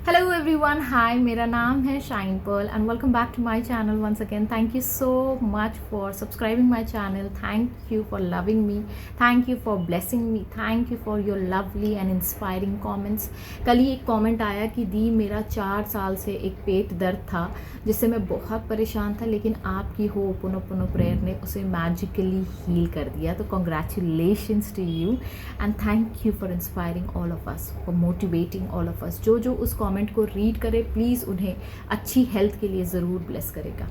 Hello everyone, हाय, मेरा नाम है Shine Pearl and welcome back to my channel once again. Thank you so much for subscribing my channel, thank you for loving me, thank you for blessing me, thank you for your lovely and inspiring comments. कल ही एक comment आया कि दी मेरा 4 साल से एक पेट दर्द था जिससे मैं बहुत परेशान था, लेकिन आपकी होपोनोपोनो प्रेयर ने उसे मैजिकली हील कर दिया। तो congratulations to you and thank you for inspiring all of us, for motivating all of us. जो उस कमेंट को रीड करे प्लीज़ उन्हें अच्छी हेल्थ के लिए ज़रूर ब्लेस करेगा।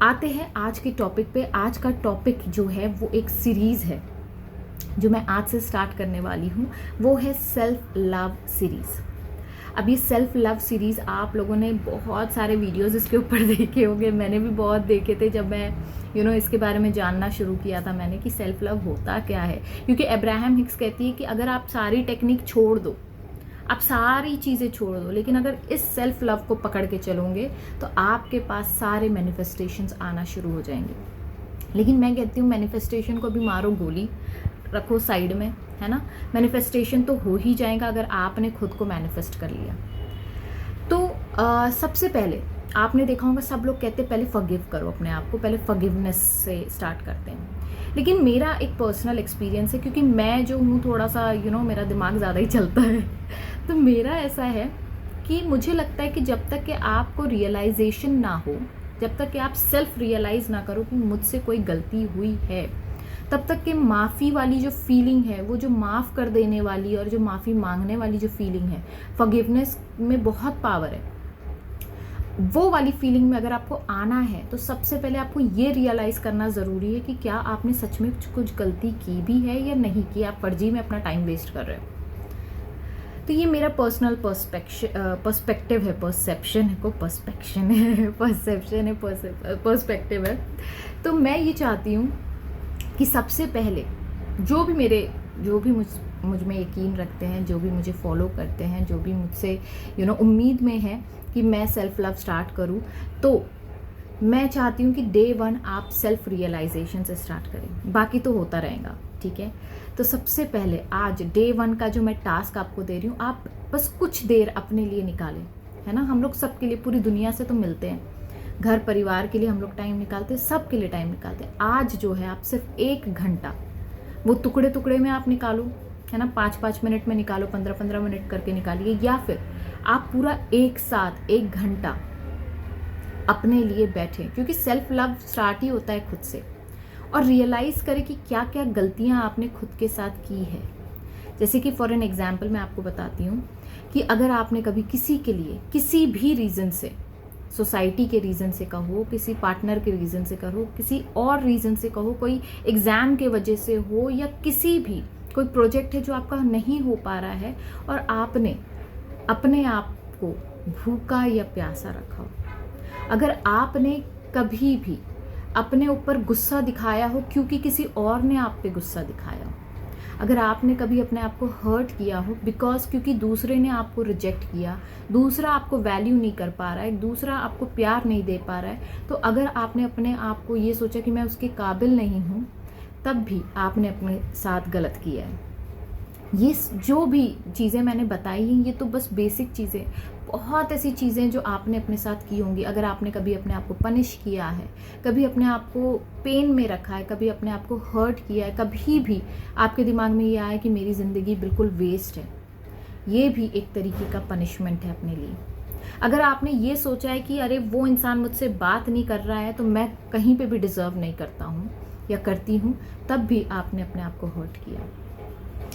आते हैं आज के टॉपिक पे। आज का टॉपिक जो है वो एक सीरीज़ है जो मैं आज से स्टार्ट करने वाली हूँ, वो है सेल्फ लव सीरीज़। अब ये सेल्फ लव सीरीज़ आप लोगों ने बहुत सारे वीडियोस इसके ऊपर देखे होंगे, मैंने भी बहुत देखे थे जब मैं इसके बारे में जानना शुरू किया था मैंने कि सेल्फ लव होता क्या है। क्योंकि अब्राहम हिक्स कहती है कि अगर आप सारी टेक्निक छोड़ दो, आप सारी चीज़ें छोड़ दो, लेकिन अगर इस सेल्फ लव को पकड़ के चलोगे तो आपके पास सारे मैनिफेस्टेशंस आना शुरू हो जाएंगे। लेकिन मैं कहती हूँ मैनिफेस्टेशन को भी मारो गोली, रखो साइड में, है ना। मैनिफेस्टेशन तो हो ही जाएगा अगर आपने खुद को मैनिफेस्ट कर लिया तो। सबसे पहले आपने देखा होगा सब लोग कहते हैं पहले फॉरगिव करो अपने आप को, पहले फॉरगिवनेस से स्टार्ट करते हैं। लेकिन मेरा एक पर्सनल एक्सपीरियंस है, क्योंकि मैं जो हूँ थोड़ा सा मेरा दिमाग ज़्यादा ही चलता है तो मेरा ऐसा है कि मुझे लगता है कि जब तक कि आपको रियलाइजेशन ना हो, जब तक कि आप सेल्फ रियलाइज़ ना करो कि मुझसे कोई गलती हुई है, तब तक कि माफ़ी वाली जो फीलिंग है, वो जो माफ़ कर देने वाली और जो माफ़ी मांगने वाली जो फीलिंग है, फॉरगिवनेस में बहुत पावर है। वो वाली फीलिंग में अगर आपको आना है तो सबसे पहले आपको ये रियलाइज़ करना ज़रूरी है कि क्या आपने सच में कुछ गलती की भी है या नहीं की, आप फर्जी में अपना टाइम वेस्ट कर रहे हो। तो ये मेरा पर्सनल पर्सपेक्टिव है, पर्सपेक्टिव है। तो मैं ये चाहती हूँ कि सबसे पहले जो भी मुझ में यकीन रखते हैं, जो भी मुझे फॉलो करते हैं, जो भी मुझसे उम्मीद में है कि मैं सेल्फ लव स्टार्ट करूं, तो मैं चाहती हूँ कि डे 1 आप सेल्फ रियलाइजेशन से स्टार्ट करें, बाकी तो होता रहेगा, ठीक है। तो सबसे पहले आज डे 1 का जो मैं टास्क आपको दे रही हूँ, आप बस कुछ देर अपने लिए निकालें, है ना। हम लोग सबके लिए, पूरी दुनिया से तो मिलते हैं, घर परिवार के लिए हम लोग टाइम निकालते हैं, सबके लिए टाइम निकालते हैं। आज जो है आप सिर्फ 1 घंटा, वो टुकड़े टुकड़े में आप निकालो, है ना, 5-5 मिनट में निकालो, 15-15 मिनट करके निकालिए, या फिर आप पूरा एक साथ 1 घंटा अपने लिए बैठें, क्योंकि सेल्फ लव स्टार्ट ही होता है खुद से। और रियलाइज़ करें कि क्या क्या गलतियां आपने खुद के साथ की है। जैसे कि फॉर एन एग्जाम्पल मैं आपको बताती हूँ कि अगर आपने कभी किसी के लिए किसी भी रीज़न से, सोसाइटी के रीज़न से कहो, किसी पार्टनर के रीज़न से कहो, किसी और रीज़न से कहो, कोई एग्ज़ाम के वजह से हो, या किसी भी कोई प्रोजेक्ट है जो आपका नहीं हो पा रहा है और आपने अपने आप को भूखा या प्यासा रखा हो, अगर आपने कभी भी अपने ऊपर गुस्सा दिखाया हो क्योंकि किसी और ने आप पे गुस्सा दिखाया हो, अगर आपने कभी अपने आप को हर्ट किया हो क्योंकि दूसरे ने आपको रिजेक्ट किया, दूसरा आपको वैल्यू नहीं कर पा रहा है, दूसरा आपको प्यार नहीं दे पा रहा है, तो अगर आपने अपने आप को ये सोचा कि मैं उसके काबिल नहीं हूँ, तब भी आपने अपने साथ गलत किया है। ये जो भी चीज़ें मैंने बताई हैं, ये तो बस बेसिक चीज़ें, बहुत ऐसी चीज़ें जो आपने अपने साथ की होंगी। अगर आपने कभी अपने आप को पनिश किया है, कभी अपने आप को पेन में रखा है, कभी अपने आप को हर्ट किया है, कभी भी आपके दिमाग में ये आया कि मेरी ज़िंदगी बिल्कुल वेस्ट है, ये भी एक तरीके का पनिशमेंट है अपने लिए। अगर आपने ये सोचा है कि अरे वो इंसान मुझसे बात नहीं कर रहा है तो मैं कहीं पे भी डिज़र्व नहीं करता हूँ या करती हूँ, तब भी आपने अपने आप को हर्ट किया।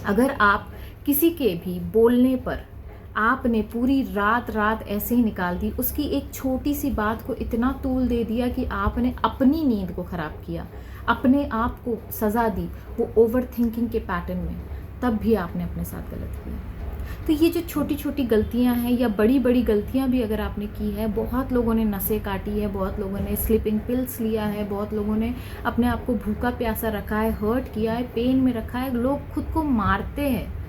अगर आप किसी के भी बोलने पर आपने पूरी रात ऐसे ही निकाल दी, उसकी एक छोटी सी बात को इतना तूल दे दिया कि आपने अपनी नींद को ख़राब किया, अपने आप को सज़ा दी, वो ओवर थिंकिंग के पैटर्न में, तब भी आपने अपने साथ गलत किया। तो ये जो छोटी छोटी गलतियां हैं या बड़ी बड़ी गलतियां भी अगर आपने की है, बहुत लोगों ने नसें काटी है, बहुत लोगों ने स्लीपिंग पिल्स लिया है, बहुत लोगों ने अपने आप को भूखा प्यासा रखा है, हर्ट किया है, पेन में रखा है, लोग खुद को मारते हैं।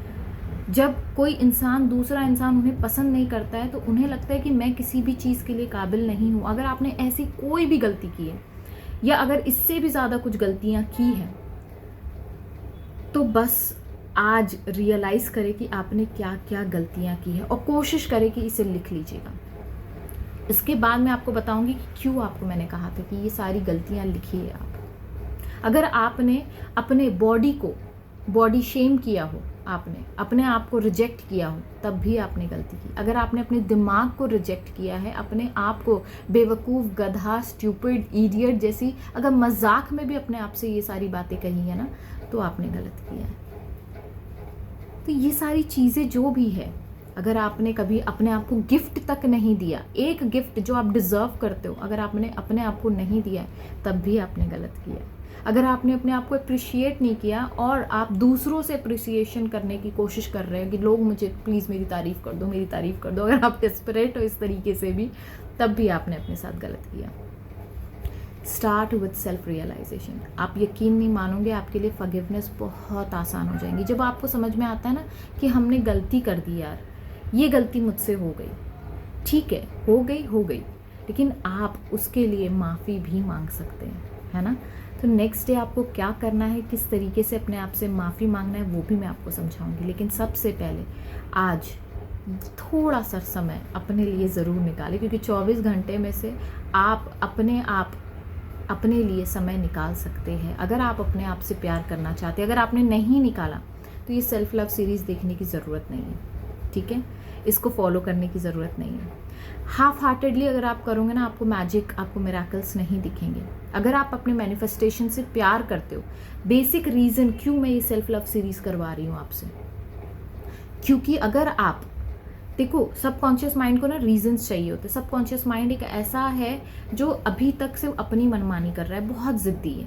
जब कोई इंसान, दूसरा इंसान उन्हें पसंद नहीं करता है तो उन्हें लगता है कि मैं किसी भी चीज़ के लिए काबिल नहीं हूँ। अगर आपने ऐसी कोई भी गलती की है या अगर इससे भी ज़्यादा कुछ गलतियाँ की हैं, तो बस आज रियलाइज़ करें कि आपने क्या क्या गलतियाँ की हैं और कोशिश करें कि इसे लिख लीजिएगा। इसके बाद मैं आपको बताऊंगी कि क्यों आपको मैंने कहा था कि ये सारी गलतियाँ लिखिए आप। अगर आपने अपने बॉडी शेम किया हो, आपने अपने आप को रिजेक्ट किया हो, तब भी आपने गलती की। अगर आपने अपने दिमाग को रिजेक्ट किया है, अपने आप को बेवकूफ़, गधा, स्टूपिड, इडियट जैसी अगर मजाक में भी अपने आप से ये सारी बातें कही है ना, तो आपने गलत किया है। तो ये सारी चीज़ें जो भी है, अगर आपने कभी अपने आप को गिफ्ट तक नहीं दिया, एक गिफ्ट जो आप डिज़र्व करते हो, अगर आपने अपने आप को नहीं दिया तब भी आपने गलत किया। अगर आपने अपने आप को अप्रिशिएट नहीं किया और आप दूसरों से अप्रिसिएशन करने की कोशिश कर रहे हो कि लोग मुझे प्लीज़ मेरी तारीफ़ कर दो, मेरी तारीफ़ कर दो, अगर आप डेस्परेट हो इस तरीके से भी, तब भी आपने अपने साथ गलत किया। Start with self realisation. आप यकीन नहीं मानोगे, आपके लिए फॉरगिवनेस बहुत आसान हो जाएंगी जब आपको समझ में आता है ना कि हमने गलती कर दी यार, ये गलती मुझसे हो गई, ठीक है, हो गई, लेकिन आप उसके लिए माफ़ी भी मांग सकते हैं, है ना। तो नेक्स्ट डे आपको क्या करना है, किस तरीके से अपने आप से माफ़ी मांगना है, वो भी मैं आपको समझाऊंगी। लेकिन सबसे पहले आज थोड़ा सा समय अपने लिए ज़रूर निकालें, क्योंकि 24 घंटे में से आप अपने लिए समय निकाल सकते हैं। अगर आप अपने आप से प्यार करना चाहते हैं, अगर आपने नहीं निकाला तो ये सेल्फ लव सीरीज़ देखने की ज़रूरत नहीं है, ठीक है, इसको फॉलो करने की ज़रूरत नहीं है। हाफ हार्टेडली अगर आप करोगे ना, आपको मैजिक, आपको मिराकल्स नहीं दिखेंगे। अगर आप अपने मैनिफेस्टेशन से प्यार करते हो, बेसिक रीज़न क्यों मैं ये सेल्फ लव सीरीज़ करवा रही हूँ आपसे, क्योंकि अगर आप देखो, सबकॉन्शियस माइंड को ना रीजंस चाहिए होते हैं। सबकॉन्शियस माइंड एक ऐसा है जो अभी तक सिर्फ अपनी मनमानी कर रहा है, बहुत ज़िद्दी है।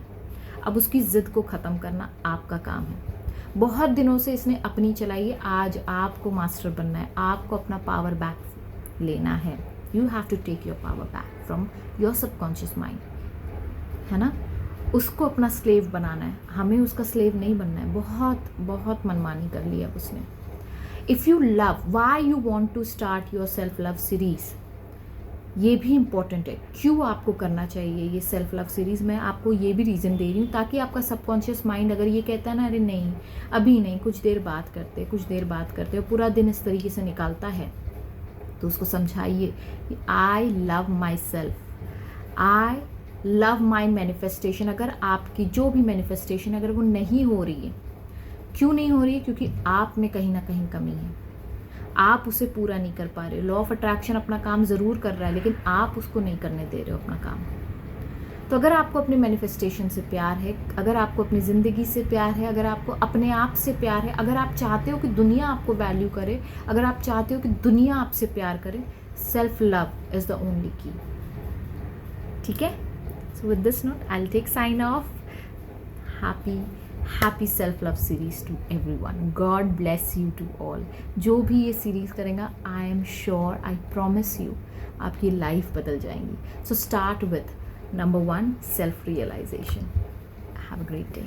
अब उसकी ज़िद को ख़त्म करना आपका काम है। बहुत दिनों से इसने अपनी चलाई है, आज आपको मास्टर बनना है, आपको अपना पावर बैक लेना है। You have to take your power back from your subconscious mind, है ना। उसको अपना स्लेव बनाना है, हमें उसका स्लेव नहीं बनना है। बहुत बहुत मनमानी कर ली अब उसने। If you love, why you want to start your self love series, ये भी इम्पॉर्टेंट है। क्यों आपको करना चाहिए ये सेल्फ लव सीरीज़, मैं आपको ये भी रीज़न दे रही हूँ, ताकि आपका सबकॉन्शियस माइंड अगर ये कहता है ना, अरे नहीं अभी नहीं, कुछ देर बात करते, और पूरा दिन इस तरीके से निकालता है, तो उसको समझाइए कि I love my self, I love my manifestation. अगर आपकी जो भी मैनिफेस्टेशन अगर वो नहीं हो रही है, क्यों नहीं हो रही है, क्योंकि आप में कहीं ना कहीं कमी है, आप उसे पूरा नहीं कर पा रहे। लॉ ऑफ अट्रैक्शन अपना काम ज़रूर कर रहा है, लेकिन आप उसको नहीं करने दे रहे हो अपना काम। तो अगर आपको अपने मैनिफेस्टेशन से प्यार है, अगर आपको अपनी ज़िंदगी से प्यार है, अगर आपको अपने आप से प्यार है, अगर आप चाहते हो कि दुनिया आपको वैल्यू करे, अगर आप चाहते हो कि दुनिया आपसे प्यार करे, self love is the only key, ठीक है। So with this note I will take sign off. Happy self love series to everyone. God bless you to all. जो भी ये सीरीज़ करेगा, I am sure, I promise you, आपकी life बदल जाएंगी। So start with number 1, self realisation. Have a great day.